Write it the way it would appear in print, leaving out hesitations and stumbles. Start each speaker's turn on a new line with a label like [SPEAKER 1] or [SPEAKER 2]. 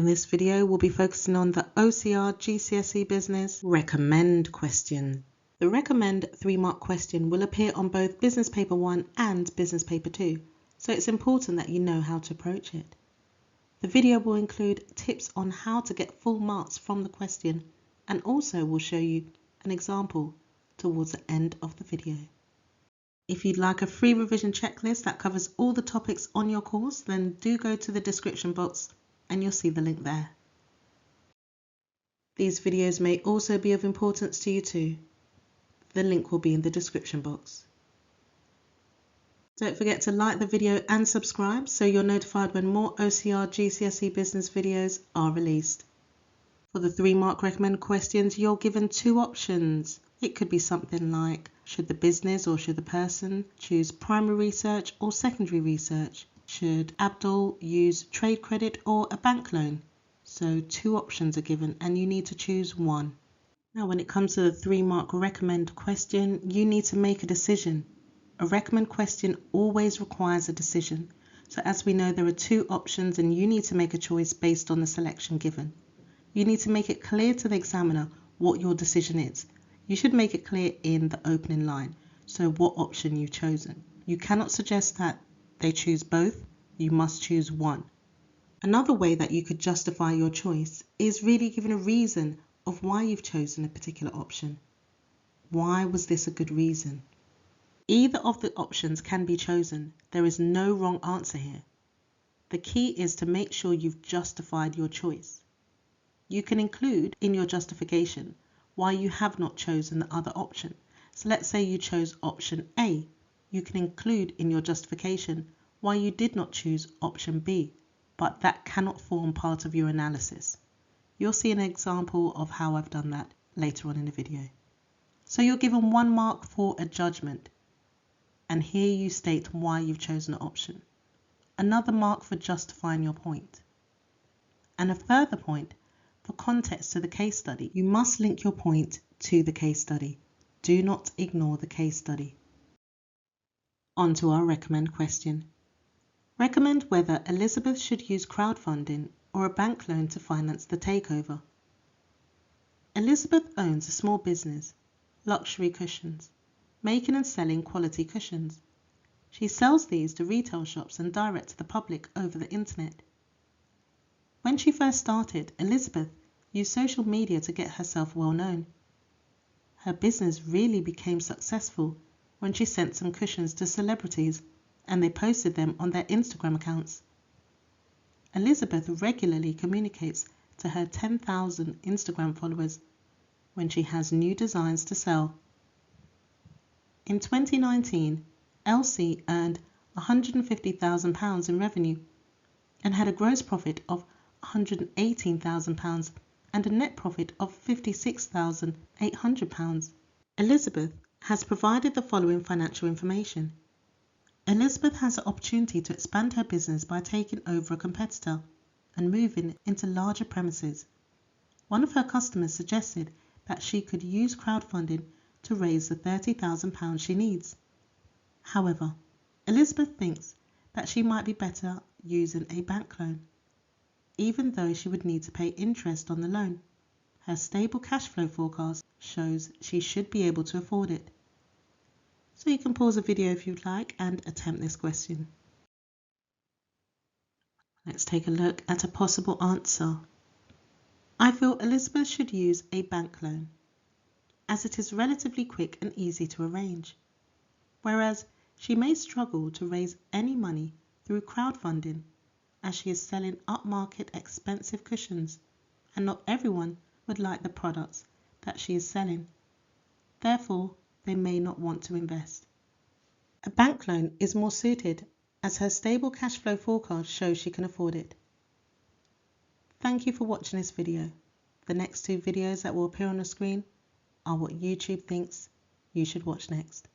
[SPEAKER 1] In this video, we'll be focusing on the OCR GCSE Business Recommend question. The Recommend 3-mark question will appear on both Business Paper 1 and Business Paper 2, so it's important that you know how to approach it. The video will include tips on how to get full marks from the question and also will show you an example towards the end of the video. If you'd like a free revision checklist that covers all the topics on your course, then do go to the description box and you'll see the link there. These videos may also be of importance to you too. The link will be in the description box. Don't forget to like the video and subscribe so you're notified when more OCR GCSE business videos are released. For the 3-mark recommend questions, you're given 2 options. It could be something like, should the business or should the person choose primary research or secondary research? Should Abdul use trade credit or a bank loan? So 2 options are given and you need to choose one. Now when it comes to the 3-mark recommend question, you need to make a decision. A recommend question always requires a decision. So as we know, there are 2 options and you need to make a choice based on the selection given. You need to make it clear to the examiner what your decision is. You should make it clear in the opening line, so what option you've chosen. You cannot suggest that they choose both, you must choose one. Another way that you could justify your choice is really giving a reason of why you've chosen a particular option. Why was this a good reason? Either of the options can be chosen. There is no wrong answer here. The key is to make sure you've justified your choice. You can include in your justification why you have not chosen the other option. So let's say you chose option A. You can include in your justification why you did not choose option B, but that cannot form part of your analysis. You'll see an example of how I've done that later on in the video. So you're given 1 mark for a judgment, and here you state why you've chosen an option. Another mark for justifying your point. And a further point for context to the case study. You must link your point to the case study. Do not ignore the case study. On to our recommend question. Recommend whether Elizabeth should use crowdfunding or a bank loan to finance the takeover. Elizabeth owns a small business, Luxury Cushions, making and selling quality cushions. She sells these to retail shops and direct to the public over the internet. When she first started, Elizabeth used social media to get herself well known. Her business really became successful when she sent some cushions to celebrities and they posted them on their Instagram accounts. Elizabeth regularly communicates to her 10,000 Instagram followers when she has new designs to sell. In 2019, Elsie earned £150,000 in revenue and had a gross profit of £118,000 and a net profit of £56,800. Elizabeth has provided the following financial information. Elizabeth has the opportunity to expand her business by taking over a competitor and moving into larger premises. One of her customers suggested that she could use crowdfunding to raise the £30,000 she needs. However, Elizabeth thinks that she might be better using a bank loan, even though she would need to pay interest on the loan. Her stable cash flow forecast shows she should be able to afford it. So you can pause the video if you'd like and attempt this question. Let's take a look at a possible answer. I feel Elizabeth should use a bank loan, as it is relatively quick and easy to arrange, whereas she may struggle to raise any money through crowdfunding as she is selling upmarket expensive cushions and not everyone would like the products that she is selling. Therefore, they may not want to invest. A bank loan is more suited as her stable cash flow forecast shows she can afford it. Thank you for watching this video. The next 2 videos that will appear on the screen are what YouTube thinks you should watch next.